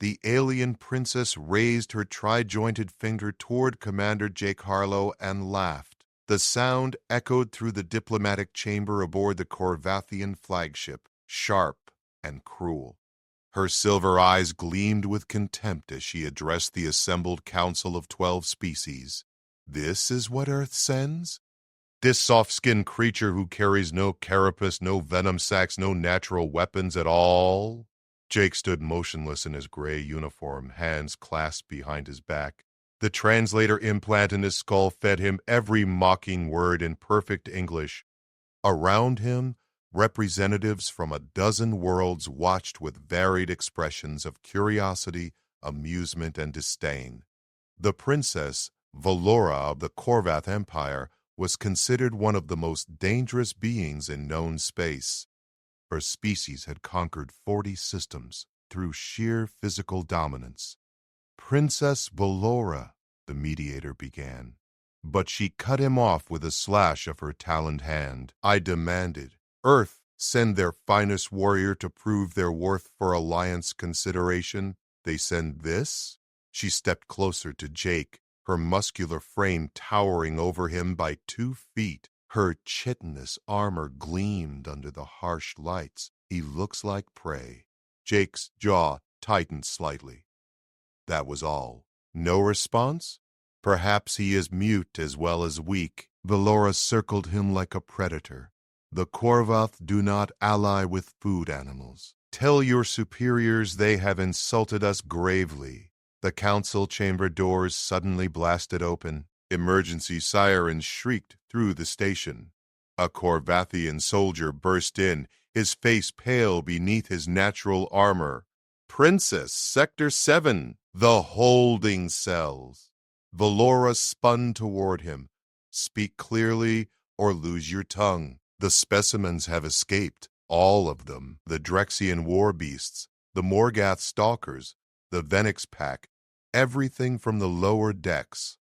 The alien princess raised her tri-jointed finger toward Commander Jake Harlow and laughed. The sound echoed through the diplomatic chamber aboard the Corvathian flagship, sharp and cruel. Her silver eyes gleamed with contempt as she addressed the assembled council of 12 species. This is what Earth sends? This soft-skinned creature who carries no carapace, no venom sacs, no natural weapons at all? Jake stood motionless in his gray uniform, hands clasped behind his back. The translator implant in his skull fed him every mocking word in perfect English. Around him, representatives from a dozen worlds watched with varied expressions of curiosity, amusement, and disdain. The princess, Valora of the Corvath Empire, was considered one of the most dangerous beings in known space. Her species had conquered 40 systems through sheer physical dominance. Princess Valora, the mediator began. But she cut him off with a slash of her taloned hand. I demanded, Earth, send their finest warrior to prove their worth for alliance consideration. They send this? She stepped closer to Jake, her muscular frame towering over him by 2 feet. Her chitinous armor gleamed under the harsh lights. He looks like prey. Jake's jaw tightened slightly. That was all. No response? Perhaps he is mute as well as weak. Valora circled him like a predator. The Corvath do not ally with food animals. Tell your superiors they have insulted us gravely. The council chamber doors suddenly blasted open. Emergency sirens shrieked through the station. A Corvathian soldier burst in, his face pale beneath his natural armor. Princess, Sector 7, the holding cells. Valora spun toward him. Speak clearly or lose your tongue. The specimens have escaped, all of them. The Drexian war beasts, the Morgath stalkers, the Venix pack, everything from the lower decks.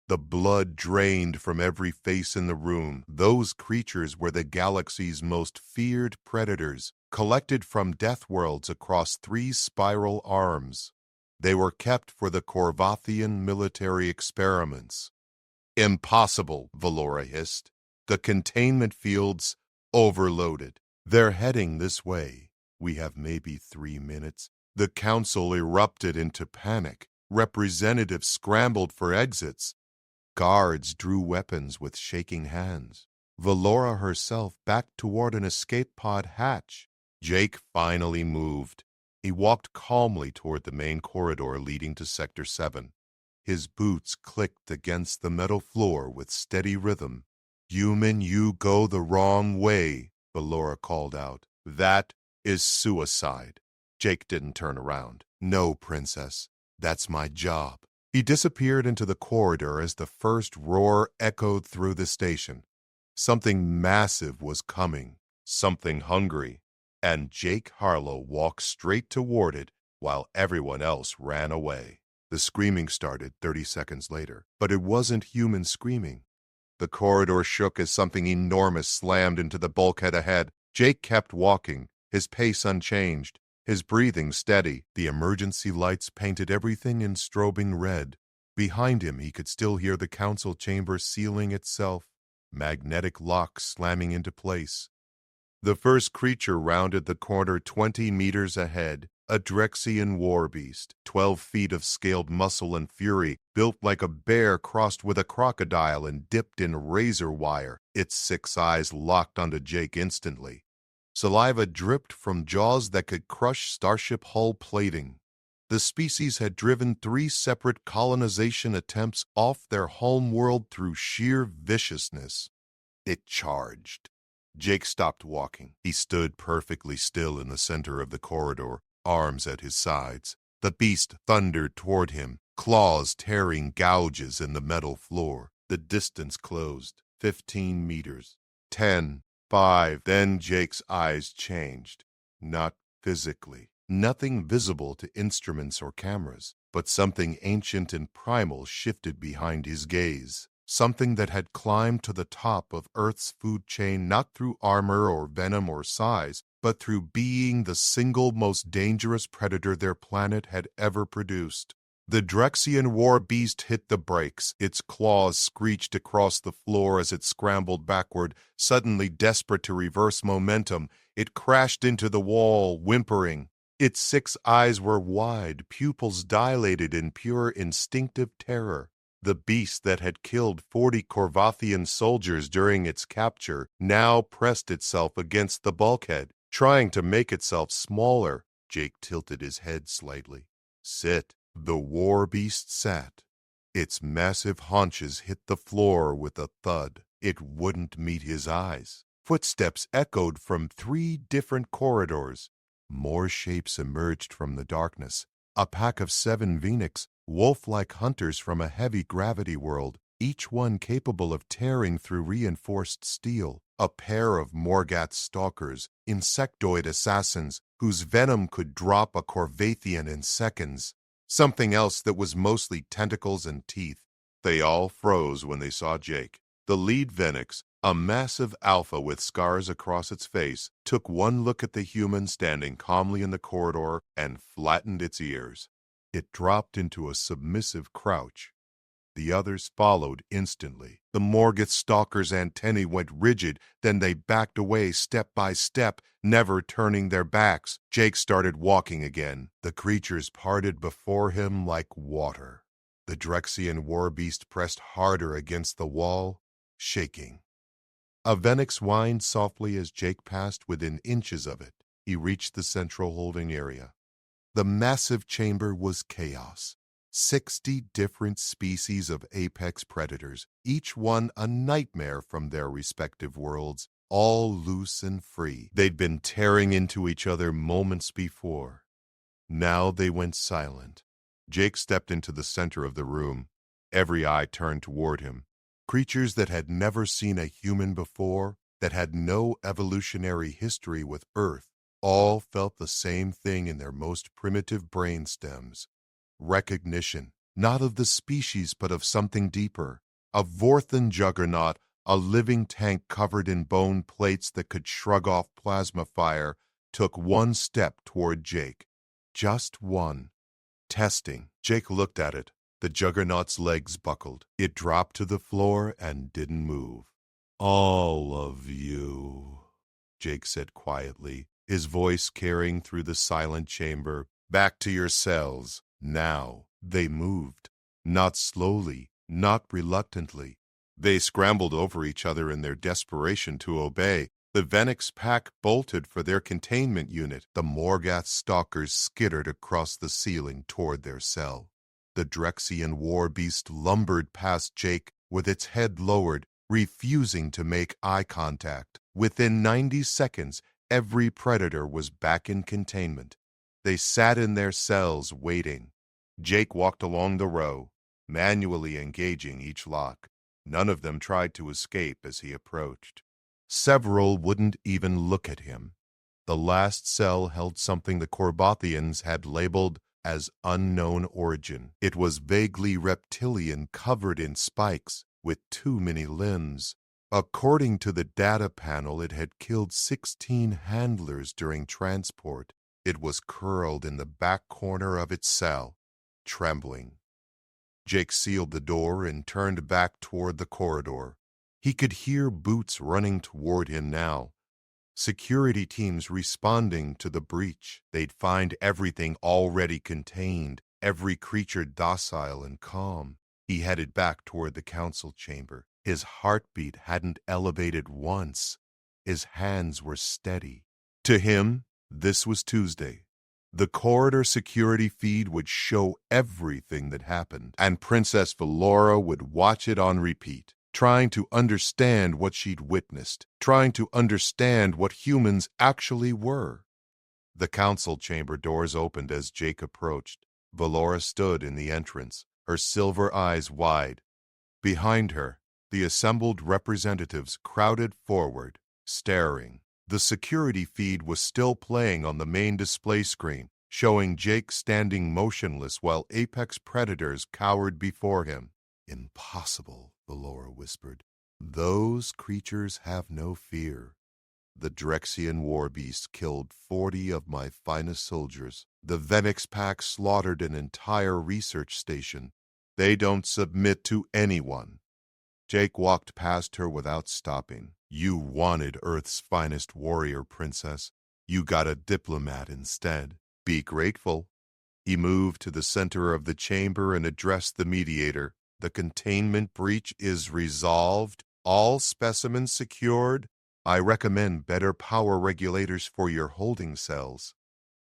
The blood drained from every face in the room. Those creatures were the galaxy's most feared predators, collected from death worlds across 3 spiral arms. They were kept for the Corvathian military experiments. Impossible, Valora hissed. The containment fields overloaded. They're heading this way. We have maybe 3 minutes. The council erupted into panic. Representatives scrambled for exits. Guards drew weapons with shaking hands. Valora herself backed toward an escape pod hatch. Jake finally moved. He walked calmly toward the main corridor leading to Sector 7. His boots clicked against the metal floor with steady rhythm. Human, you go the wrong way, Valora called out. That is suicide. Jake didn't turn around. No, Princess. That's my job. He disappeared into the corridor as the first roar echoed through the station. Something massive was coming, something hungry, and Jake Harlow walked straight toward it while everyone else ran away. The screaming started 30 seconds later, but it wasn't human screaming. The corridor shook as something enormous slammed into the bulkhead ahead. Jake kept walking, his pace unchanged. His breathing steady. The emergency lights painted everything in strobing red. Behind him, he could still hear the council chamber sealing itself, magnetic locks slamming into place. The first creature rounded the corner 20 meters ahead, a Drexian war beast, 12 feet of scaled muscle and fury, built like a bear crossed with a crocodile and dipped in razor wire. Its 6 eyes locked onto Jake instantly. Saliva dripped from jaws that could crush starship hull plating. The species had driven 3 separate colonization attempts off their home world through sheer viciousness. It charged. Jake stopped walking. He stood perfectly still in the center of the corridor, arms at his sides. The beast thundered toward him, claws tearing gouges in the metal floor. The distance closed. 15 meters. 10. 5. Then Jake's eyes changed. Not physically. Nothing visible to instruments or cameras, but something ancient and primal shifted behind his gaze. Something that had climbed to the top of Earth's food chain not through armor or venom or size, but through being the single most dangerous predator their planet had ever produced. The Drexian war beast hit the brakes. Its claws screeched across the floor as it scrambled backward. Suddenly desperate to reverse momentum, it crashed into the wall, whimpering. Its 6 eyes were wide, pupils dilated in pure instinctive terror. The beast that had killed 40 Corvathian soldiers during its capture now pressed itself against the bulkhead, trying to make itself smaller. Jake tilted his head slightly. Sit. The war beast sat. Its massive haunches hit the floor with a thud. It wouldn't meet his eyes. Footsteps echoed from 3 different corridors. More shapes emerged from the darkness. A pack of 7 Phoenix, wolf-like hunters from a heavy gravity world, each one capable of tearing through reinforced steel. A pair of Morgat stalkers, insectoid assassins, whose venom could drop a Corvathian in seconds. Something else that was mostly tentacles and teeth. They all froze when they saw Jake. The lead Phoenix, a massive alpha with scars across its face, took one look at the human standing calmly in the corridor and flattened its ears. It dropped into a submissive crouch. The others followed instantly. The Morgat stalkers' antennae went rigid, then they backed away step by step, never turning their backs. Jake started walking again. The creatures parted before him like water. The Drexian war beast pressed harder against the wall, shaking. A Phoenix whined softly as Jake passed within inches of it. He reached the central holding area. The massive chamber was chaos. 60 different species of apex predators, each one a nightmare from their respective worlds, all loose and free. They'd been tearing into each other moments before. Now they went silent. Jake stepped into the center of the room. Every eye turned toward him. Creatures that had never seen a human before, that had no evolutionary history with Earth, all felt the same thing in their most primitive brain stems. Recognition, not of the species but of something deeper. A Vorthan juggernaut, a living tank covered in bone plates that could shrug off plasma fire, took one step toward Jake. Just one. Testing. Jake looked at it. The juggernaut's legs buckled. It dropped to the floor and didn't move. All of you, Jake said quietly, his voice carrying through the silent chamber. Back to your cells. Now. They moved. Not slowly, not reluctantly. They scrambled over each other in their desperation to obey. The Phoenix pack bolted for their containment unit. The Morgat stalkers skittered across the ceiling toward their cell. The Drexian war beast lumbered past Jake with its head lowered, refusing to make eye contact. Within 90 seconds, every predator was back in containment. They sat in their cells waiting. Jake walked along the row, manually engaging each lock. None of them tried to escape as he approached. Several wouldn't even look at him. The last cell held something the Corvathians had labeled as unknown origin. It was vaguely reptilian, covered in spikes, with too many limbs. According to the data panel, it had killed 16 handlers during transport. It was curled in the back corner of its cell, trembling. Jake sealed the door and turned back toward the corridor. He could hear boots running toward him now. Security teams responding to the breach. They'd find everything already contained, every creature docile and calm. He headed back toward the council chamber. His heartbeat hadn't elevated once. His hands were steady. To him, this was Tuesday. The corridor security feed would show everything that happened, and Princess Valora would watch it on repeat, trying to understand what she'd witnessed, trying to understand what humans actually were. The council chamber doors opened as Jake approached. Valora stood in the entrance, her silver eyes wide. Behind her, the assembled representatives crowded forward, staring. The security feed was still playing on the main display screen, showing Jake standing motionless while apex predators cowered before him. Impossible, Valora whispered. Those creatures have no fear. The Drexian war beast killed 40 of my finest soldiers. The Venix pack slaughtered an entire research station. They don't submit to anyone. Jake walked past her without stopping. You wanted Earth's finest warrior, princess. You got a diplomat instead. Be grateful. He moved to the center of the chamber and addressed the mediator. The containment breach is resolved. All specimens secured. I recommend better power regulators for your holding cells.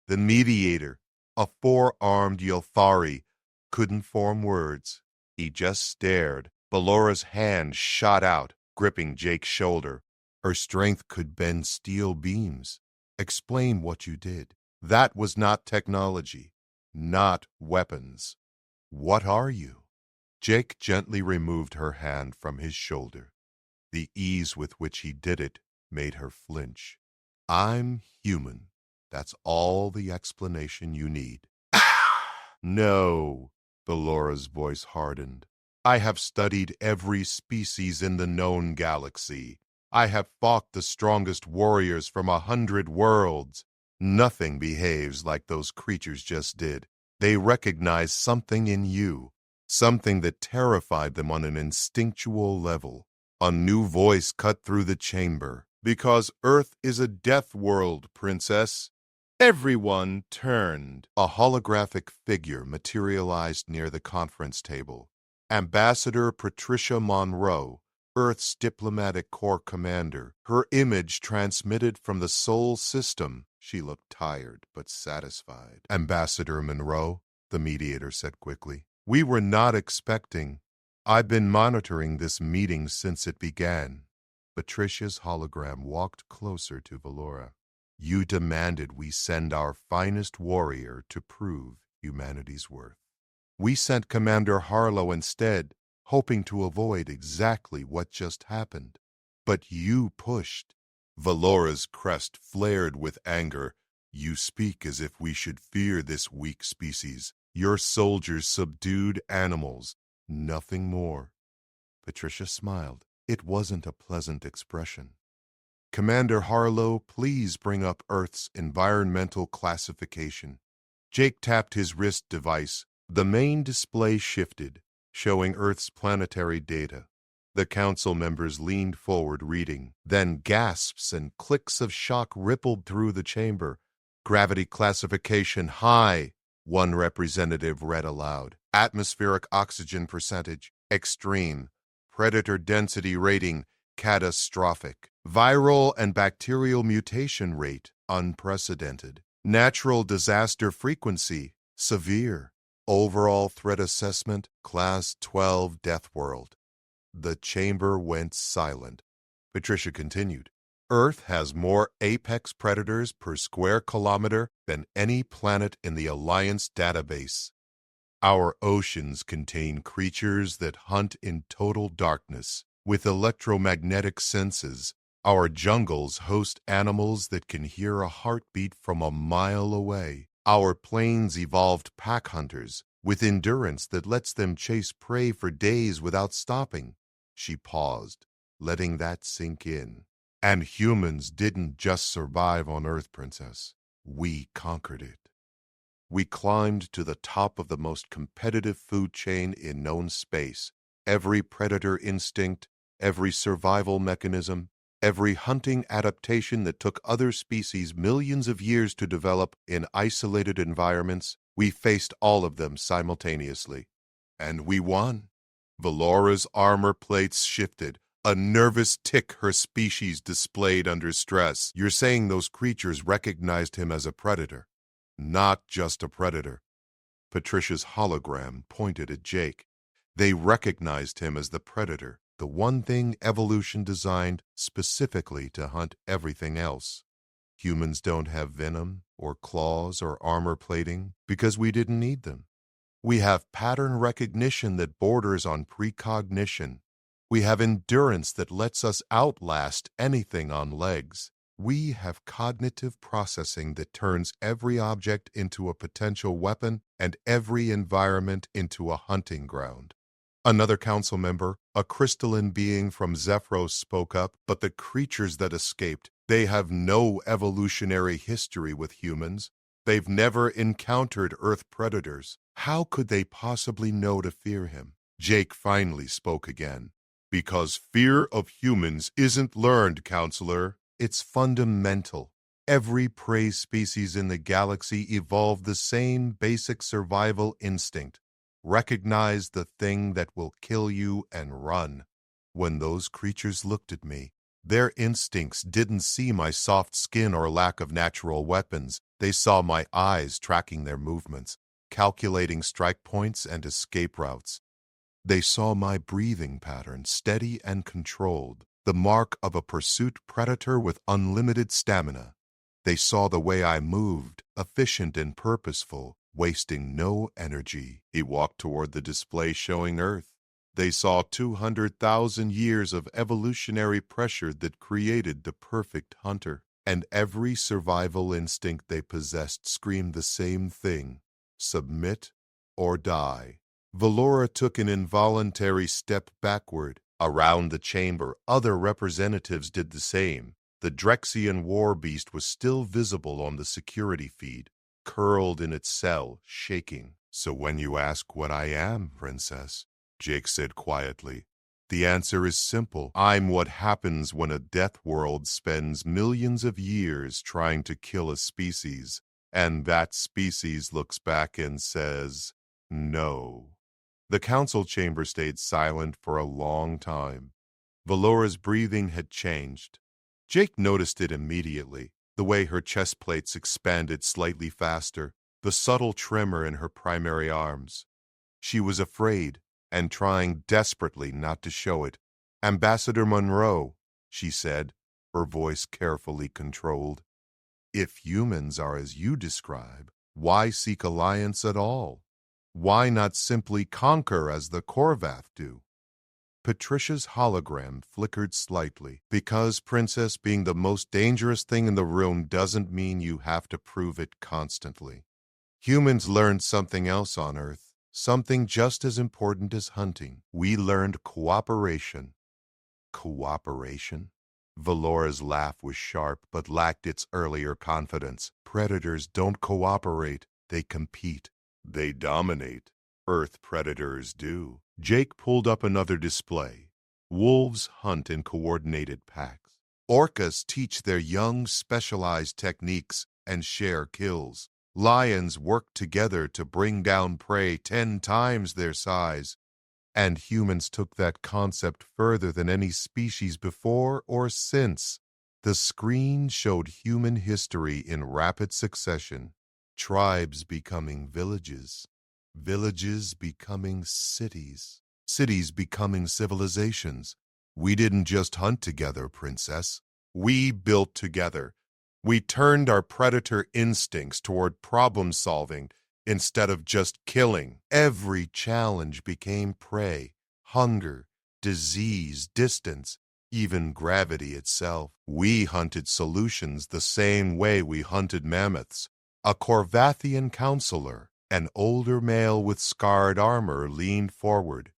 The mediator, a four-armed Yelthari, couldn't form words. He just stared. Vallora's hand shot out, gripping Jake's shoulder. Her strength could bend steel beams. Explain what you did. That was not technology, not weapons. What are you? Jake gently removed her hand from his shoulder. The ease with which he did it made her flinch. I'm human. That's all the explanation you need. No, Vallora's voice hardened. I have studied every species in the known galaxy. I have fought the strongest warriors from 100 worlds. Nothing behaves like those creatures just did. They recognize something in you, something that terrified them on an instinctual level. A new voice cut through the chamber. Because Earth is a death world, princess. Everyone turned. A holographic figure materialized near the conference table. Ambassador Patricia Monroe, Earth's diplomatic corps commander. Her image transmitted from the Sol system. She looked tired but satisfied. Ambassador Monroe, the mediator said quickly, we were not expecting. I've been monitoring this meeting since it began. Patricia's hologram walked closer to Vallora. You demanded we send our finest warrior to prove humanity's worth. We sent Commander Harlow instead, hoping to avoid exactly what just happened. But you pushed. Vallora's crest flared with anger. You speak as if we should fear this weak species. Your soldiers subdued animals, nothing more. Patricia smiled. It wasn't a pleasant expression. Commander Harlow, please bring up Earth's environmental classification. Jake tapped his wrist device. The main display shifted, showing Earth's planetary data. The council members leaned forward reading. Then gasps and clicks of shock rippled through the chamber. Gravity classification high, one representative read aloud. Atmospheric oxygen percentage, extreme. Predator density rating, catastrophic. Viral and bacterial mutation rate, unprecedented. Natural disaster frequency, severe. Overall threat assessment, Class 12 Death World. The chamber went silent. Patricia continued. Earth has more apex predators per square kilometer than any planet in the Alliance database. Our oceans contain creatures that hunt in total darkness, with electromagnetic senses. Our jungles host animals that can hear a heartbeat from a mile away. Our plains evolved pack hunters, with endurance that lets them chase prey for days without stopping. She paused, letting that sink in. And humans didn't just survive on Earth, Princess. We conquered it. We climbed to the top of the most competitive food chain in known space. Every predator instinct, every survival mechanism, every hunting adaptation that took other species millions of years to develop in isolated environments, we faced all of them simultaneously. And we won. Vallora's armor plates shifted, a nervous tick her species displayed under stress. You're saying those creatures recognized him as a predator? Not just a predator. Patricia's hologram pointed at Jake. They recognized him as the predator, the one thing evolution designed specifically to hunt everything else. Humans don't have venom or claws or armor plating because we didn't need them. We have pattern recognition that borders on precognition. We have endurance that lets us outlast anything on legs. We have cognitive processing that turns every object into a potential weapon and every environment into a hunting ground. Another council member, a crystalline being from Zephyros, spoke up, but the creatures that escaped, They have no evolutionary history with humans. They've never encountered Earth predators. How could they possibly know to fear him? Jake finally spoke again. Because fear of humans isn't learned, counselor. It's fundamental. Every prey species in the galaxy evolved the same basic survival instinct. Recognize the thing that will kill you and run. When those creatures looked at me, their instincts didn't see my soft skin or lack of natural weapons. They saw my eyes tracking their movements, calculating strike points and escape routes. They saw my breathing pattern, steady and controlled, the mark of a pursuit predator with unlimited stamina. They saw the way I moved, efficient and purposeful, wasting no energy. He walked toward the display showing Earth. They saw 200,000 years of evolutionary pressure that created the perfect hunter. And every survival instinct they possessed screamed the same thing: submit or die. Valora took an involuntary step backward. Around the chamber, other representatives did the same. The Drexian war beast was still visible on the security feed, curled in its cell, shaking. So when you ask what I am, Princess, Jake said quietly, the answer is simple. I'm what happens when a death world spends millions of years trying to kill a species, and that species looks back and says, no. The council chamber stayed silent for a long time. Valora's breathing had changed. Jake noticed it immediately, the way her chest plates expanded slightly faster, the subtle tremor in her primary arms. She was afraid and trying desperately not to show it. Ambassador Monroe, she said, her voice carefully controlled. If humans are as you describe, why seek alliance at all? Why not simply conquer as the Korvath do? Patricia's hologram flickered slightly. Because, Princess, being the most dangerous thing in the room doesn't mean you have to prove it constantly. Humans learned something else on Earth, something just as important as hunting. We learned cooperation. Cooperation? Valora's laugh was sharp but lacked its earlier confidence. Predators don't cooperate, they compete. They dominate. Earth predators do. Jake pulled up another display. Wolves hunt in coordinated packs. Orcas teach their young specialized techniques and share kills. Lions work together to bring down prey 10 times their size. And humans took that concept further than any species before or since. The screen showed human history in rapid succession. Tribes becoming villages. Villages becoming cities. Cities becoming civilizations. We didn't just hunt together, Princess. We built together. We turned our predator instincts toward problem solving instead of just killing. Every challenge became prey, hunger, disease, distance, even gravity itself. We hunted solutions the same way we hunted mammoths. A Korvathian counselor, an older male with scarred armor, leaned forward.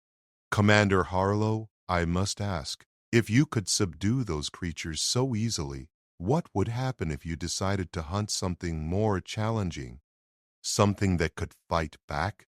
Commander Harlow, I must ask, if you could subdue those creatures so easily, what would happen if you decided to hunt something more challenging? Something that could fight back?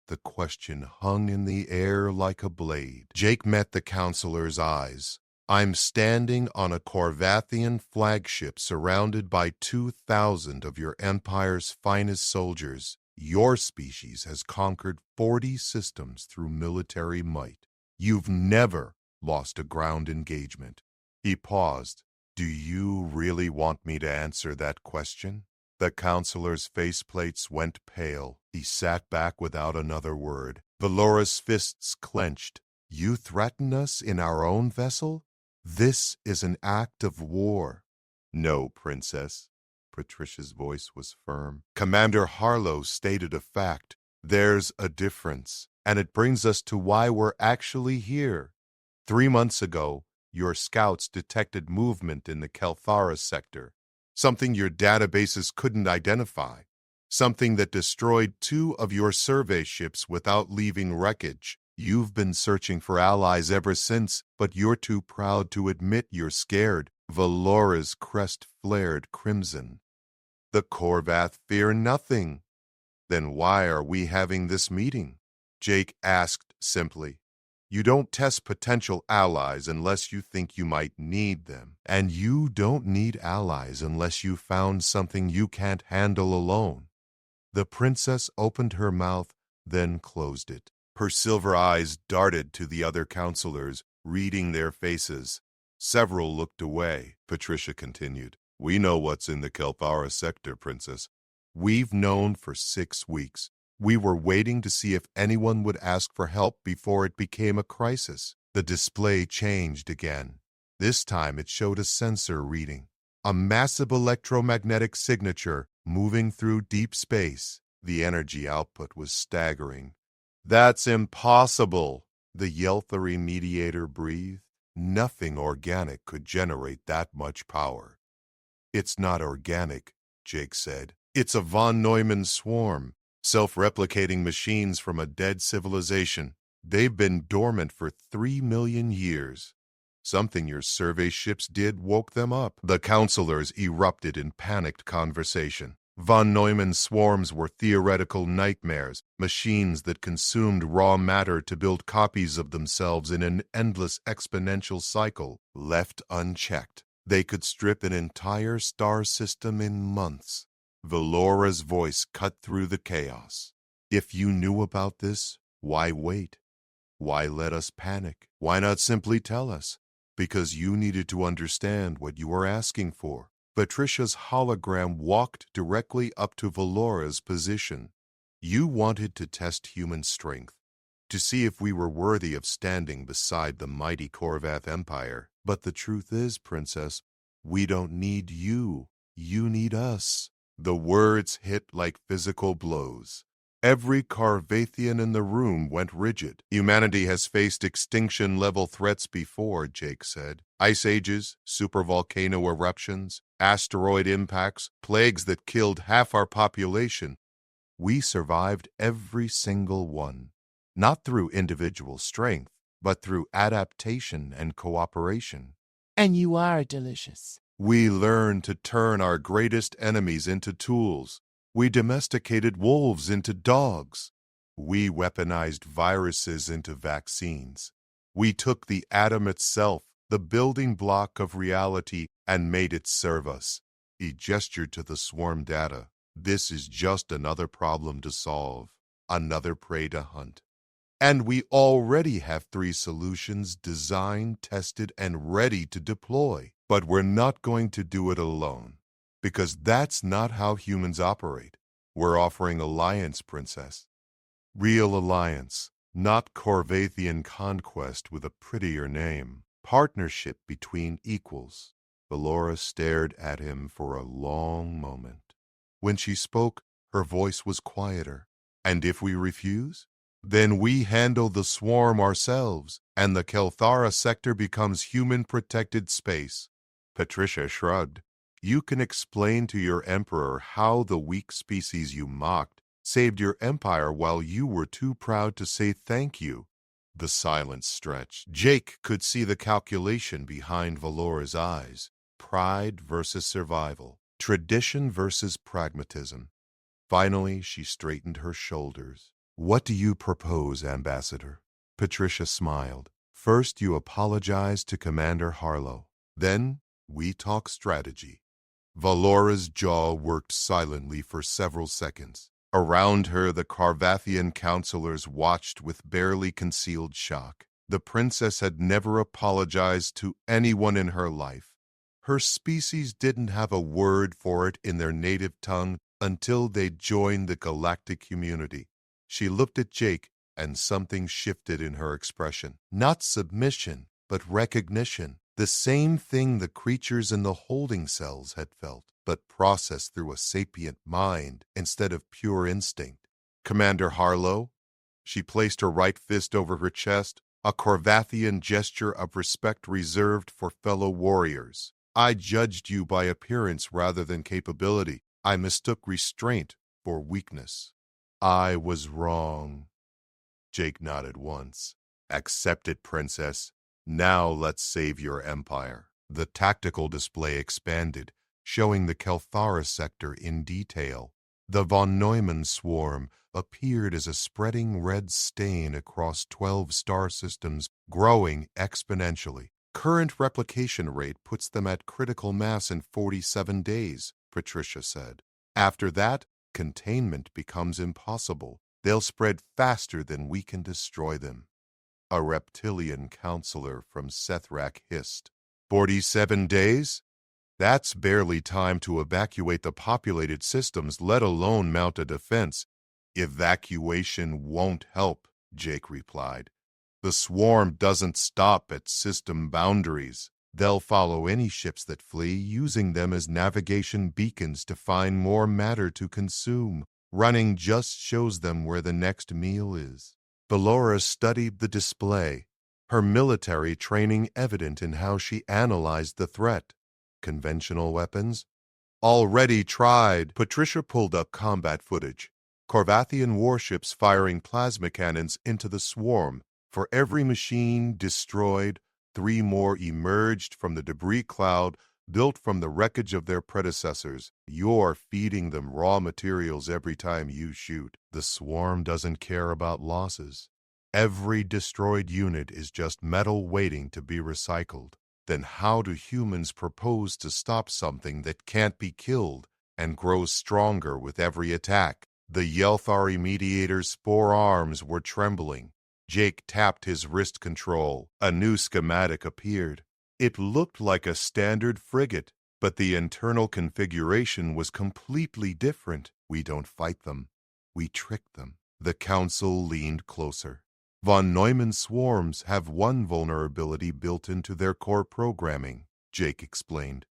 The question hung in the air like a blade. Jake met the counselor's eyes. I'm standing on a Korvathian flagship surrounded by 2,000 of your empire's finest soldiers. Your species has conquered 40 systems through military might. You've never lost a ground engagement. He paused. Do you really want me to answer that question? The counselor's faceplates went pale. He sat back without another word. Valora's fists clenched. You threaten us in our own vessel? This is an act of war. No, Princess. Patricia's voice was firm. Commander Harlow stated a fact. There's a difference, and it brings us to why we're actually here. 3 months ago, your scouts detected movement in the Kelthara sector, something your databases couldn't identify, something that destroyed 2 of your survey ships without leaving wreckage. You've been searching for allies ever since, but you're too proud to admit you're scared. Valora's crest flared crimson. The Korvath fear nothing. Then why are we having this meeting? Jake asked simply. You don't test potential allies unless you think you might need them. And you don't need allies unless you found something you can't handle alone. The princess opened her mouth, then closed it. Her silver eyes darted to the other counselors, reading their faces. Several looked away. Patricia continued. We know what's in the Kelthara sector, Princess. We've known for 6 weeks. We were waiting to see if anyone would ask for help before it became a crisis. The display changed again. This time it showed a sensor reading. A massive electromagnetic signature moving through deep space. The energy output was staggering. That's impossible, the Yelthari mediator breathed. Nothing organic could generate that much power. It's not organic, Jake said. It's a von Neumann swarm, self-replicating machines from a dead civilization. They've been dormant for 3 million years. Something your survey ships did woke them up. The counselors erupted in panicked conversation. Von Neumann swarms were theoretical nightmares, machines that consumed raw matter to build copies of themselves in an endless exponential cycle. Left unchecked, they could strip an entire star system in months. Valora's voice cut through the chaos. If you knew about this, why wait? Why let us panic? Why not simply tell us? Because you needed to understand what you were asking for. Patricia's hologram walked directly up to Valora's position. You wanted to test human strength, to see if we were worthy of standing beside the mighty Korvath Empire. But the truth is, Princess, we don't need you. You need us. The words hit like physical blows. Every Carvathian in the room went rigid. Humanity has faced extinction-level threats before, Jake said. Ice ages, supervolcano eruptions, asteroid impacts, plagues that killed half our population. We survived every single one, not through individual strength, but through adaptation and cooperation. And you are delicious. We learned to turn our greatest enemies into tools. We domesticated wolves into dogs. We weaponized viruses into vaccines. We took the atom itself, the building block of reality, and made it serve us. He gestured to the swarm data. This is just another problem to solve, another prey to hunt. And we already have 3 solutions designed, tested, and ready to deploy. But we're not going to do it alone, because that's not how humans operate. We're offering alliance, Princess. Real alliance, not Korvathian conquest with a prettier name. Partnership between equals. Valora stared at him for a long moment. When she spoke, her voice was quieter. And if we refuse? Then we handle the swarm ourselves, and the Kelthara sector becomes human-protected space. Patricia shrugged. You can explain to your emperor how the weak species you mocked saved your empire while you were too proud to say thank you. The silence stretched. Jake could see the calculation behind Valora's eyes. Pride versus survival. Tradition versus pragmatism. Finally, she straightened her shoulders. What do you propose, Ambassador? Patricia smiled. First, you apologize to Commander Harlow. Then, we talk strategy. Valora's jaw worked silently for several seconds. Around her, the Carvathian counselors watched with barely concealed shock. The princess had never apologized to anyone in her life. Her species didn't have a word for it in their native tongue until they joined the galactic community. She looked at Jake, and something shifted in her expression. Not submission, but recognition. The same thing the creatures in the holding cells had felt, but processed through a sapient mind instead of pure instinct. Commander Harlow? She placed her right fist over her chest, a Korvathian gesture of respect reserved for fellow warriors. I judged you by appearance rather than capability. I mistook restraint for weakness. I was wrong. Jake nodded once. Accept it, Princess. Now let's save your empire. The tactical display expanded, showing the Kelthara sector in detail. The von Neumann swarm appeared as a spreading red stain across 12 star systems, growing exponentially. Current replication rate puts them at critical mass in 47 days, Patricia said. After that, containment becomes impossible. They'll spread faster than we can destroy them. A reptilian counselor from Sethrak hissed. 47 days? That's barely time to evacuate the populated systems, let alone mount a defense. Evacuation won't help, Jake replied. The swarm doesn't stop at system boundaries. They'll follow any ships that flee, using them as navigation beacons to find more matter to consume. Running just shows them where the next meal is. Valora studied the display, her military training evident in how she analyzed the threat. Conventional weapons? Already tried. Patricia pulled up combat footage. Corvathian warships firing plasma cannons into the swarm. For every machine destroyed, 3 more emerged from the debris cloud built from the wreckage of their predecessors. You're feeding them raw materials every time you shoot. The swarm doesn't care about losses. Every destroyed unit is just metal waiting to be recycled. Then how do humans propose to stop something that can't be killed and grows stronger with every attack? The Yelthari mediator's forearms were trembling. Jake tapped his wrist control. A new schematic appeared. It looked like a standard frigate, but the internal configuration was completely different. We don't fight them. We trick them. The council leaned closer. Von Neumann swarms have one vulnerability built into their core programming, Jake explained.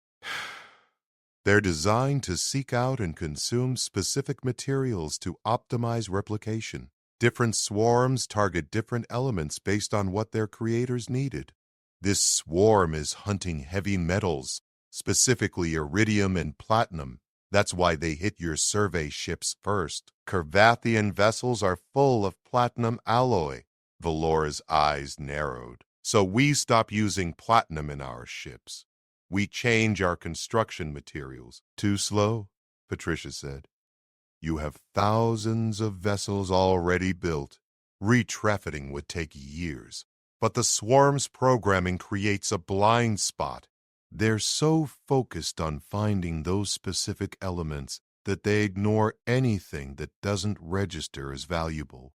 They're designed to seek out and consume specific materials to optimize replication. Different swarms target different elements based on what their creators needed. This swarm is hunting heavy metals, specifically iridium and platinum. That's why they hit your survey ships first. Corvathian vessels are full of platinum alloy. Valora's eyes narrowed. So we stop using platinum in our ships. We change our construction materials. Too slow, Patricia said. You have thousands of vessels already built. Retrefitting would take years. But the swarm's programming creates a blind spot. They're so focused on finding those specific elements that they ignore anything that doesn't register as valuable.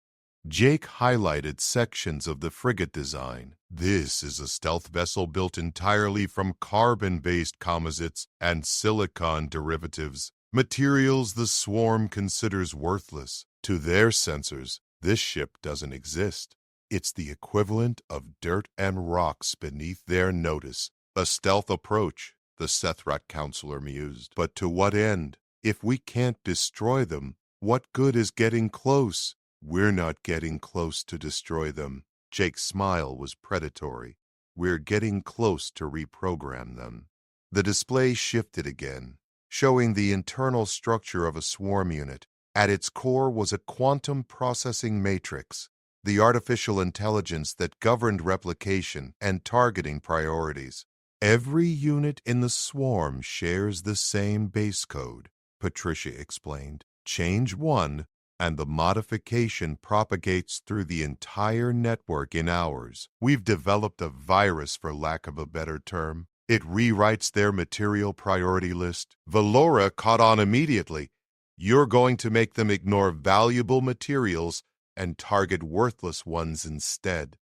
Jake highlighted sections of the frigate design. This is a stealth vessel built entirely from carbon-based composites and silicon derivatives, materials the swarm considers worthless. To their sensors, this ship doesn't exist. It's the equivalent of dirt and rocks beneath their notice. A stealth approach, the Sethrak counselor mused. But to what end? If we can't destroy them, what good is getting close? We're not getting close to destroy them. Jake's smile was predatory. We're getting close to reprogram them. The display shifted again, showing the internal structure of a swarm unit. At its core was a quantum processing matrix, the artificial intelligence that governed replication and targeting priorities. Every unit in the swarm shares the same base code, Patricia explained. Change one, and the modification propagates through the entire network in hours. We've developed a virus, for lack of a better term. It rewrites their material priority list. Valora caught on immediately. You're going to make them ignore valuable materials and target worthless ones instead.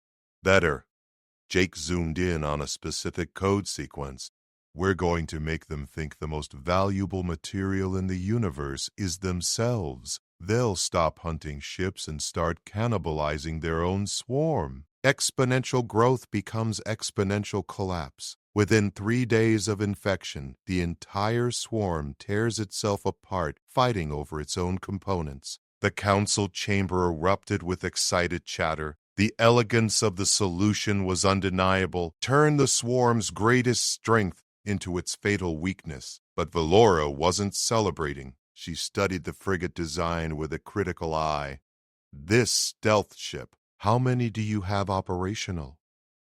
Better. Jake zoomed in on a specific code sequence. We're going to make them think the most valuable material in the universe is themselves. They'll stop hunting ships and start cannibalizing their own swarm. Exponential growth becomes exponential collapse. Within 3 days of infection, the entire swarm tears itself apart, fighting over its own components. The council chamber erupted with excited chatter. The elegance of the solution was undeniable. Turn the swarm's greatest strength into its fatal weakness. But Valora wasn't celebrating. She studied the frigate design with a critical eye. This stealth ship, how many do you have operational?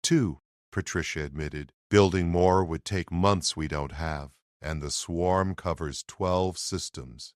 2, Patricia admitted. Building more would take months we don't have, and the swarm covers 12 systems.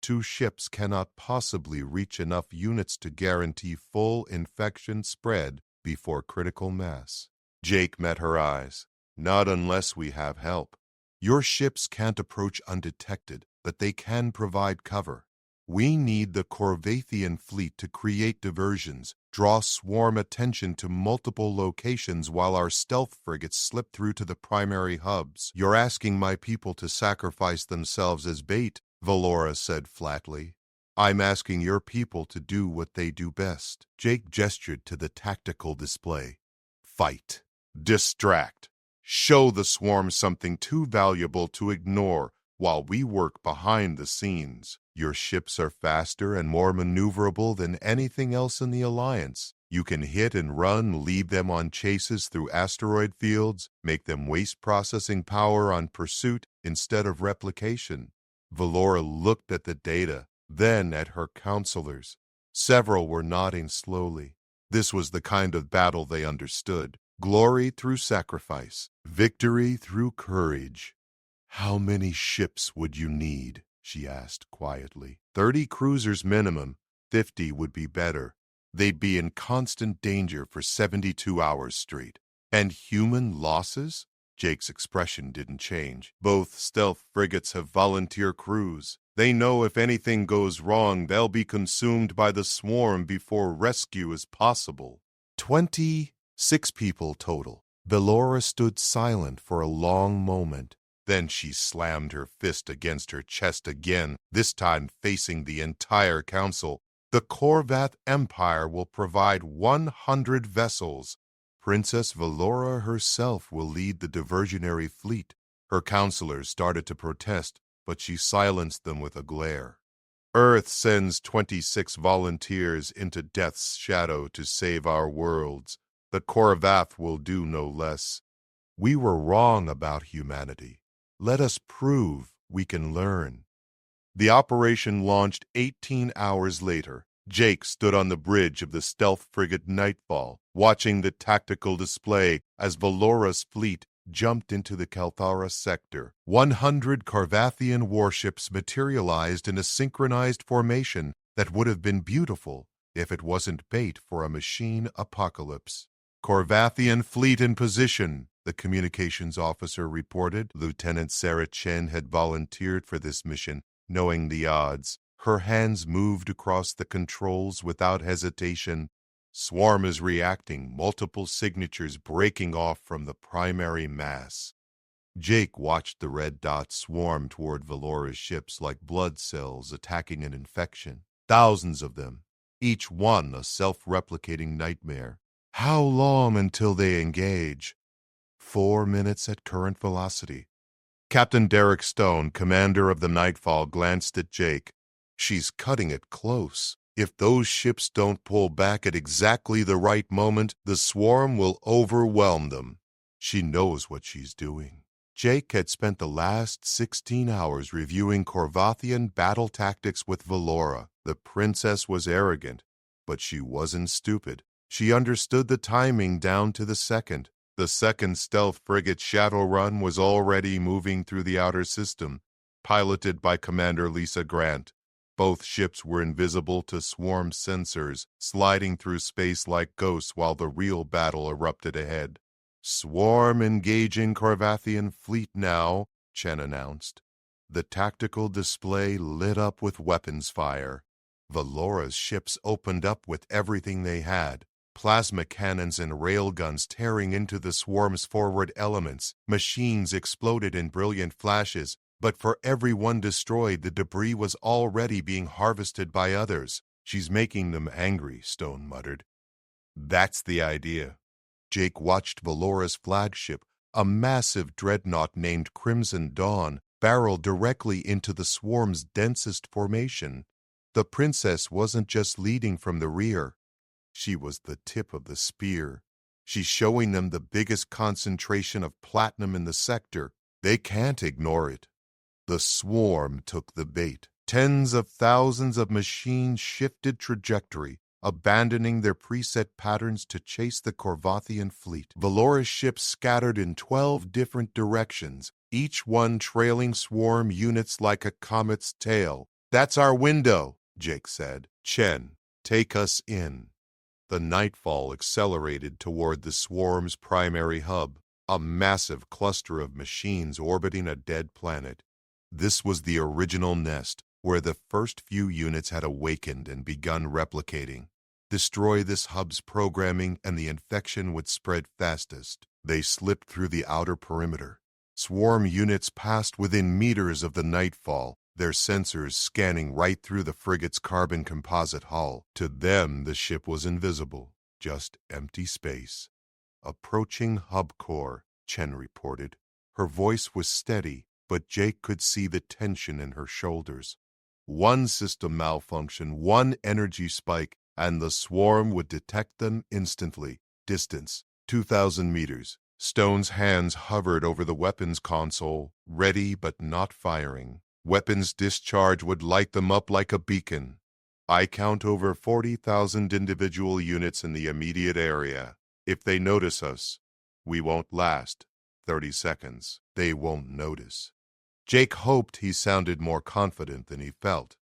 2 ships cannot possibly reach enough units to guarantee full infection spread before critical mass. Jake met her eyes. Not unless we have help. Your ships can't approach undetected, but they can provide cover. We need the Corvathian fleet to create diversions, draw swarm attention to multiple locations while our stealth frigates slip through to the primary hubs. You're asking my people to sacrifice themselves as bait, Valora said flatly. I'm asking your people to do what they do best. Jake gestured to the tactical display. Fight. Distract. Show the swarm something too valuable to ignore while we work behind the scenes. Your ships are faster and more maneuverable than anything else in the Alliance. You can hit and run, lead them on chases through asteroid fields, make them waste processing power on pursuit instead of replication. Valora looked at the data, then at her counselors. Several were nodding slowly. This was the kind of battle they understood. Glory through sacrifice, victory through courage. How many ships would you need? She asked quietly. 30 cruisers minimum. 50 would be better. They'd be in constant danger for 72 hours straight. And human losses? Jake's expression didn't change. Both stealth frigates have volunteer crews. They know if anything goes wrong, they'll be consumed by the swarm before rescue is possible. 26 people total. Valora stood silent for a long moment. Then she slammed her fist against her chest again, this time facing the entire council. The Corvath Empire will provide 100 vessels. Princess Valora herself will lead the diversionary fleet. Her counselors started to protest, but she silenced them with a glare. Earth sends 26 volunteers into death's shadow to save our worlds. The Corvath will do no less. We were wrong about humanity. Let us prove we can learn. The operation launched 18 hours later. Jake stood on the bridge of the stealth frigate Nightfall, watching the tactical display as Valora's fleet jumped into the Kalthara sector. 100 Carvathian warships materialized in a synchronized formation that would have been beautiful if it wasn't bait for a machine apocalypse. Corvathian fleet in position, the communications officer reported. Lieutenant Sarah Chen had volunteered for this mission, knowing the odds. Her hands moved across the controls without hesitation. Swarm is reacting, multiple signatures breaking off from the primary mass. Jake watched the red dots swarm toward Valora's ships like blood cells attacking an infection. Thousands of them, each one a self-replicating nightmare. How long until they engage? 4 minutes at current velocity. Captain Derek Stone, commander of the Nightfall, glanced at Jake. She's cutting it close. If those ships don't pull back at exactly the right moment, the swarm will overwhelm them. She knows what she's doing. Jake had spent the last 16 hours reviewing Corvathian battle tactics with Valora. The princess was arrogant, but she wasn't stupid. She understood the timing down to the second. The second stealth frigate Shadowrun was already moving through the outer system, piloted by Commander Lisa Grant. Both ships were invisible to swarm sensors, sliding through space like ghosts while the real battle erupted ahead. Swarm engaging Corvathian fleet now, Chen announced. The tactical display lit up with weapons fire. Valora's ships opened up with everything they had. Plasma cannons and railguns tearing into the swarm's forward elements. Machines exploded in brilliant flashes, but for every one destroyed, the debris was already being harvested by others. She's making them angry, Stone muttered. That's the idea. Jake watched Valora's flagship, a massive dreadnought named Crimson Dawn, barrel directly into the swarm's densest formation. The princess wasn't just leading from the rear. She was the tip of the spear. She's showing them the biggest concentration of platinum in the sector. They can't ignore it. The swarm took the bait. Tens of thousands of machines shifted trajectory, abandoning their preset patterns to chase the Corvathian fleet. Valora's ships scattered in 12 different directions, each one trailing swarm units like a comet's tail. "That's our window," Jake said. "Chen, take us in." The nightfall accelerated toward the swarm's primary hub, a massive cluster of machines orbiting a dead planet. This was the original nest, where the first few units had awakened and begun replicating. Destroy this hub's programming and the infection would spread fastest. They slipped through the outer perimeter. Swarm units passed within meters of the nightfall, their sensors scanning right through the frigate's carbon composite hull. To them, the ship was invisible, just empty space. "Approaching hub core," Chen reported. Her voice was steady, but Jake could see the tension in her shoulders. One system malfunction, one energy spike, and the swarm would detect them instantly. Distance, 2,000 meters. Stone's hands hovered over the weapons console, ready but not firing. Weapons discharge would light them up like a beacon. "I count over 40,000 individual units in the immediate area. If they notice us, we won't last 30 seconds. They won't notice." Jake hoped he sounded more confident than he felt.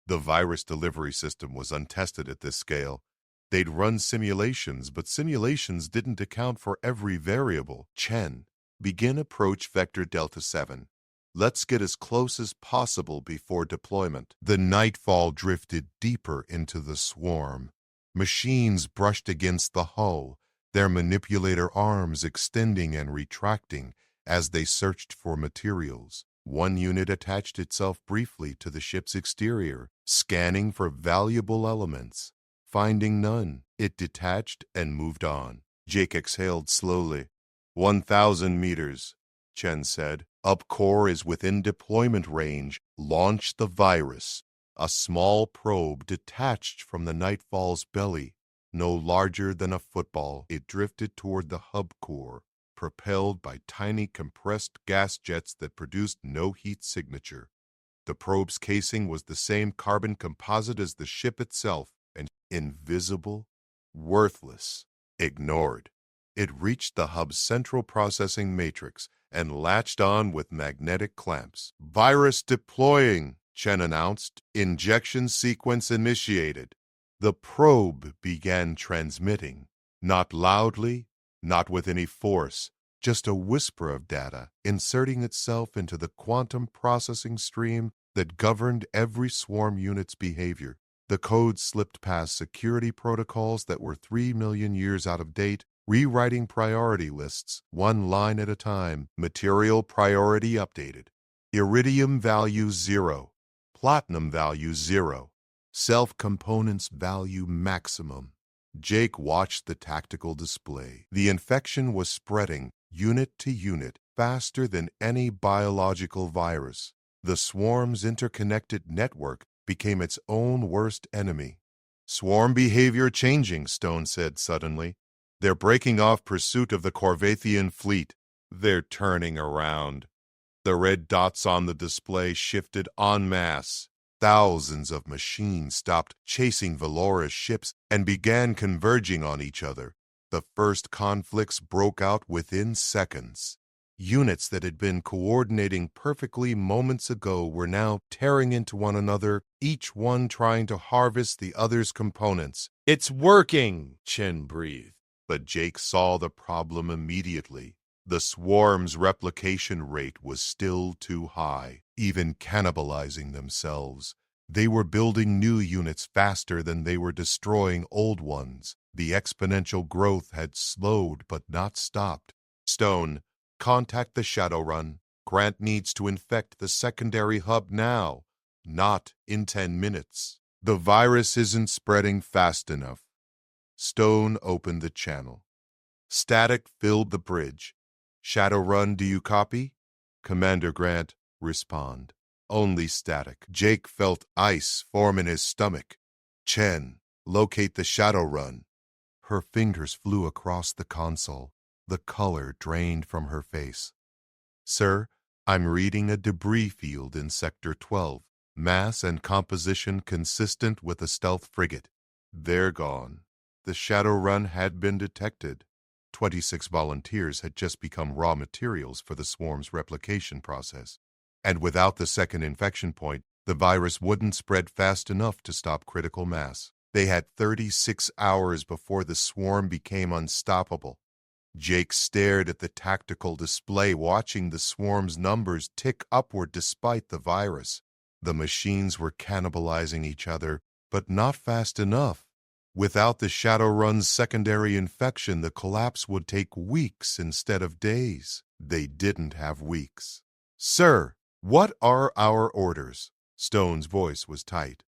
The virus delivery system was untested at this scale. They'd run simulations, but simulations didn't account for every variable. "Chen, begin approach vector Delta 7. Let's get as close as possible before deployment." The nightfall drifted deeper into the swarm. Machines brushed against the hull, their manipulator arms extending and retracting as they searched for materials. One unit attached itself briefly to the ship's exterior, scanning for valuable elements. Finding none, it detached and moved on. Jake exhaled slowly. 1,000 meters, Chen said. "Up core is within deployment range. Launch the virus." A small probe detached from the Nightfall's belly. No larger than a football, it drifted toward the hub core, propelled by tiny compressed gas jets that produced no heat signature. The probe's casing was the same carbon composite as the ship itself, and invisible, worthless, ignored. It reached the hub's central processing matrix and latched on with magnetic clamps. "Virus deploying," Chen announced. "Injection sequence initiated." The probe began transmitting, not loudly, not with any force, just a whisper of data inserting itself into the quantum processing stream that governed every swarm unit's behavior. The code slipped past security protocols that were 3 million years out of date, rewriting priority lists, one line at a time. Material priority updated. Iridium value 0. Platinum value 0. Self-components value maximum. Jake watched the tactical display. The infection was spreading, unit to unit, faster than any biological virus. The swarm's interconnected network became its own worst enemy. "Swarm behavior changing," Stone said suddenly. "They're breaking off pursuit of the Corvathian fleet. They're turning around." The red dots on the display shifted en masse. Thousands of machines stopped chasing Valora's ships and began converging on each other. The first conflicts broke out within seconds. Units that had been coordinating perfectly moments ago were now tearing into one another, each one trying to harvest the other's components. "It's working," Chen breathed. But Jake saw the problem immediately. The swarm's replication rate was still too high, even cannibalizing themselves. They were building new units faster than they were destroying old ones. The exponential growth had slowed but not stopped. "Stone, contact the Shadowrun. Grant needs to infect the secondary hub now, not in 10 minutes. The virus isn't spreading fast enough." Stone opened the channel. Static filled the bridge. "Shadowrun, do you copy?" "Commander Grant, respond." Only static. Jake felt ice form in his stomach. "Chen, locate the Shadowrun." Her fingers flew across the console. The color drained from her face. "Sir, I'm reading a debris field in Sector 12. Mass and composition consistent with a stealth frigate. They're gone. The shadow run had been detected. 26 volunteers had just become raw materials for the swarm's replication process. And without the second infection point, the virus wouldn't spread fast enough to stop critical mass. They had 36 hours before the swarm became unstoppable. Jake stared at the tactical display, watching the swarm's numbers tick upward despite the virus. The machines were cannibalizing each other, but not fast enough. Without the Shadowrun's secondary infection, the collapse would take weeks instead of days. They didn't have weeks. "Sir, what are our orders?" Stone's voice was tight.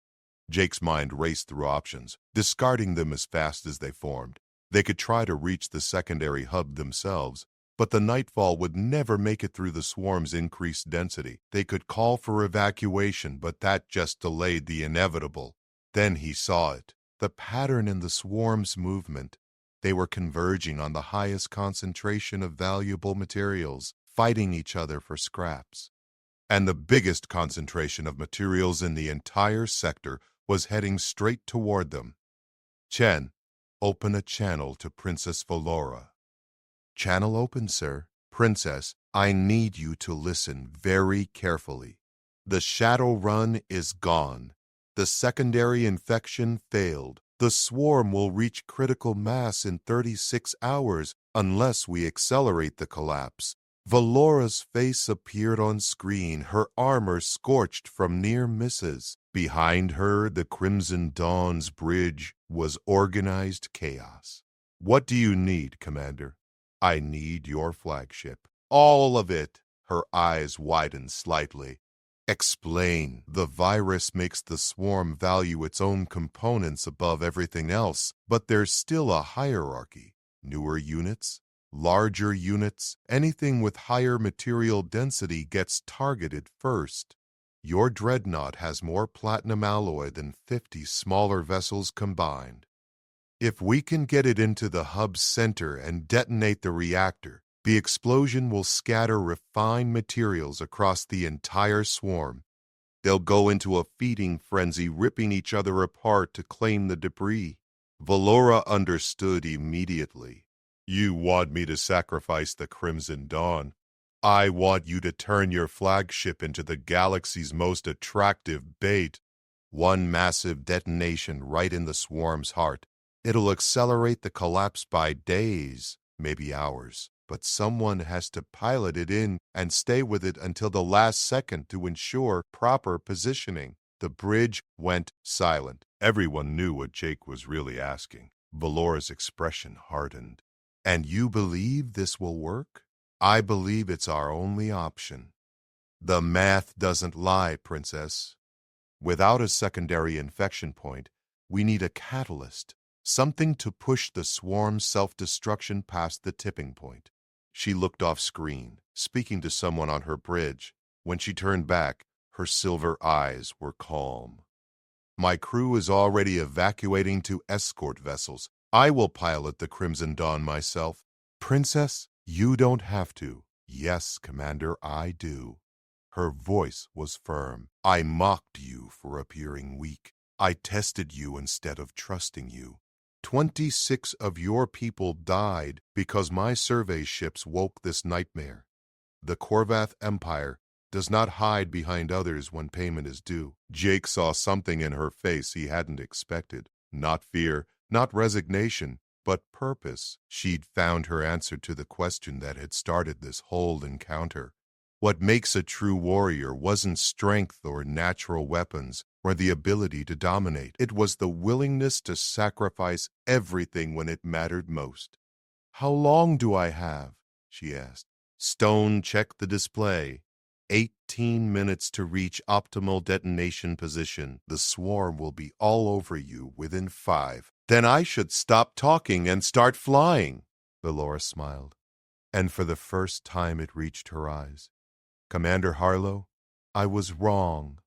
Jake's mind raced through options, discarding them as fast as they formed. They could try to reach the secondary hub themselves, but the Nightfall would never make it through the swarm's increased density. They could call for evacuation, but that just delayed the inevitable. Then he saw it. The pattern in the swarm's movement. They were converging on the highest concentration of valuable materials, fighting each other for scraps. And the biggest concentration of materials in the entire sector was heading straight toward them. "Chen, open a channel to Princess Valora." "Channel open, sir." "Princess, I need you to listen very carefully. The Shadow Run is gone. The secondary infection failed. The swarm will reach critical mass in 36 hours unless we accelerate the collapse." Valora's face appeared on screen, her armor scorched from near misses. Behind her, the Crimson Dawn's bridge was organized chaos. "What do you need, Commander?" "I need your flagship." "All of it." Her eyes widened slightly. "Explain." "The virus makes the swarm value its own components above everything else, but there's still a hierarchy. Newer units, larger units, anything with higher material density gets targeted first. Your dreadnought has more platinum alloy than 50 smaller vessels combined. If we can get it into the hub's center and detonate the reactor, the explosion will scatter refined materials across the entire swarm. They'll go into a feeding frenzy, ripping each other apart to claim the debris." Valora understood immediately. "You want me to sacrifice the Crimson Dawn. I want you to turn your flagship into the galaxy's most attractive bait." One massive detonation right in the swarm's heart. It'll accelerate the collapse by days, maybe hours. But someone has to pilot it in and stay with it until the last second to ensure proper positioning. The bridge went silent. Everyone knew what Jake was really asking. Valora's expression hardened. "And you believe this will work?" "I believe it's our only option." "The math doesn't lie, Princess. Without a secondary infection point, we need a catalyst, something to push the swarm's self-destruction past the tipping point." She looked off screen, speaking to someone on her bridge. When she turned back, her silver eyes were calm. "My crew is already evacuating to escort vessels. I will pilot the Crimson Dawn myself." "Princess, you don't have to." "Yes, Commander, I do." Her voice was firm. "I mocked you for appearing weak. I tested you instead of trusting you. 26 of your people died because my survey ships woke this nightmare. The Korvath Empire does not hide behind others when payment is due." Jake saw something in her face he hadn't expected. Not fear, not resignation, but purpose. She'd found her answer to the question that had started this whole encounter. What makes a true warrior wasn't strength or natural weapons or the ability to dominate. It was the willingness to sacrifice everything when it mattered most. "How long do I have?" she asked. Stone checked the display. 18 minutes to reach optimal detonation position. The swarm will be all over you within 5. "Then I should stop talking and start flying." Valora smiled, and for the first time it reached her eyes. "Commander Harlow, I was wrong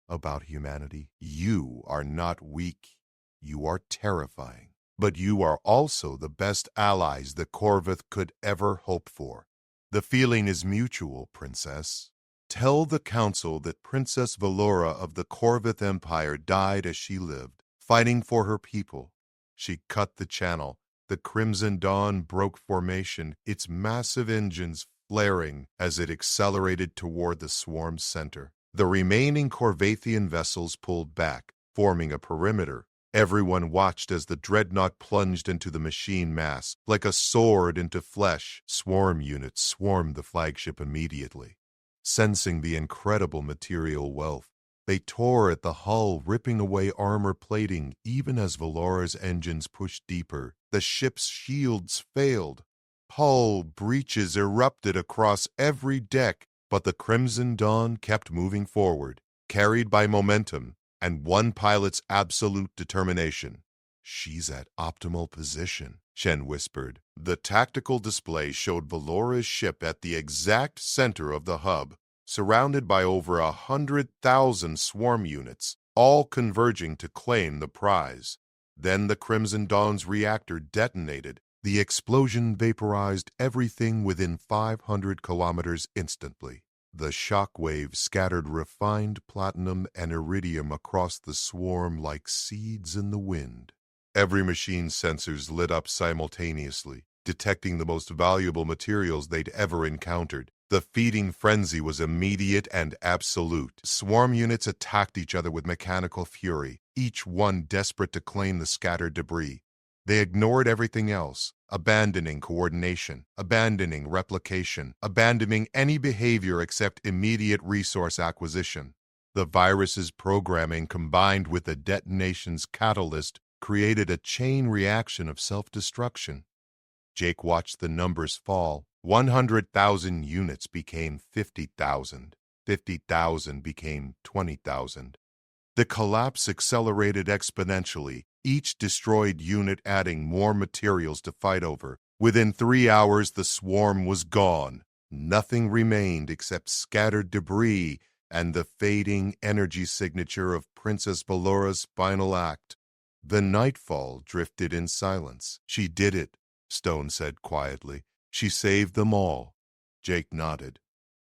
about humanity. You are not weak. You are terrifying. But you are also the best allies the Korvath could ever hope for. The feeling is mutual, Princess. Tell the Council that Princess Valora of the Korvath Empire died as she lived, fighting for her people. She cut the channel. The Crimson Dawn broke formation, its massive engines flaring as it accelerated toward the swarm's center. The remaining Corvathian vessels pulled back, forming a perimeter. Everyone watched as the dreadnought plunged into the machine mass. Like a sword into flesh, swarm units swarmed the flagship immediately. Sensing the incredible material wealth, they tore at the hull, ripping away armor plating even as Valora's engines pushed deeper. The ship's shields failed. Hull breaches erupted across every deck, but the Crimson Dawn kept moving forward, carried by momentum and one pilot's absolute determination. "She's at optimal position," Shen whispered. The tactical display showed Valora's ship at the exact center of the hub, surrounded by over 100,000 swarm units, all converging to claim the prize. Then the Crimson Dawn's reactor detonated. The explosion vaporized everything within 500 kilometers instantly. The shock waves scattered refined platinum and iridium across the swarm like seeds in the wind. Every machine's sensors lit up simultaneously, detecting the most valuable materials they'd ever encountered. The feeding frenzy was immediate and absolute. Swarm units attacked each other with mechanical fury, each one desperate to claim the scattered debris. They ignored everything else, abandoning coordination, abandoning replication, abandoning any behavior except immediate resource acquisition. The virus's programming combined with the detonation's catalyst created a chain reaction of self-destruction. Jake watched the numbers fall. 100,000 units became 50,000. 50,000 became 20,000. The collapse accelerated exponentially, each destroyed unit adding more materials to fight over. Within 3 hours, the swarm was gone. Nothing remained except scattered debris and the fading energy signature of Princess Valora's final act. The nightfall drifted in silence. "She did it," Stone said quietly. "She saved them all." Jake nodded.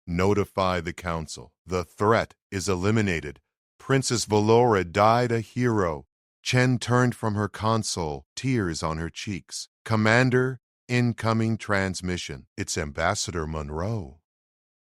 "Notify the council. The threat is eliminated. Princess Valora died a hero." Chen turned from her console, tears on her cheeks. "Commander, incoming transmission. It's Ambassador Monroe."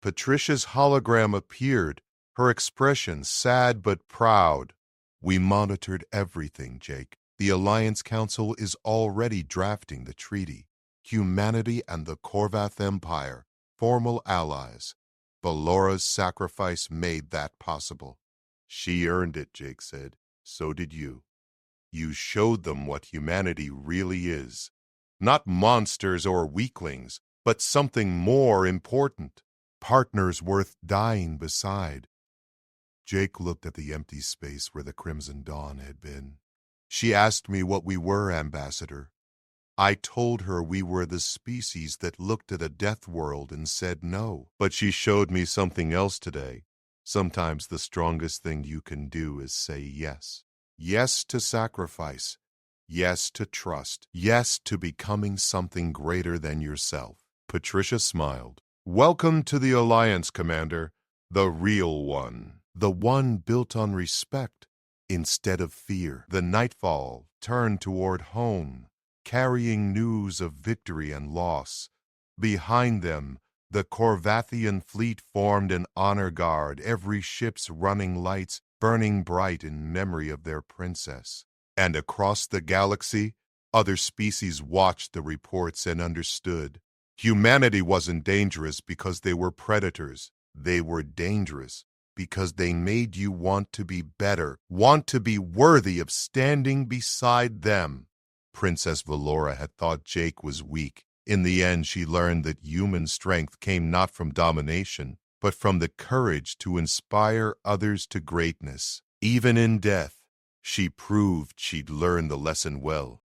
Patricia's hologram appeared, her expression sad but proud. "We monitored everything, Jake. The Alliance Council is already drafting the treaty. Humanity and the Corvath Empire, formal allies. Valora's sacrifice made that possible." "She earned it," Jake said. "So did you. You showed them what humanity really is. Not monsters or weaklings, but something more important. Partners worth dying beside." Jake looked at the empty space where the Crimson Dawn had been. "She asked me what we were, Ambassador. I told her we were the species that looked at a death world and said no. But she showed me something else today. Sometimes the strongest thing you can do is say yes. Yes to sacrifice. Yes to trust. Yes to becoming something greater than yourself." Patricia smiled. "Welcome to the Alliance, Commander. The real one. The one built on respect instead of fear." The nightfall turned toward home, carrying news of victory and loss. Behind them, the Corvathian fleet formed an honor guard, every ship's running lights burning bright in memory of their princess. And across the galaxy, other species watched the reports and understood. Humanity wasn't dangerous because they were predators. They were dangerous because they made you want to be better, want to be worthy of standing beside them. Princess Valora had thought Jake was weak. In the end, she learned that human strength came not from domination, but from the courage to inspire others to greatness. Even in death, she proved she'd learned the lesson well.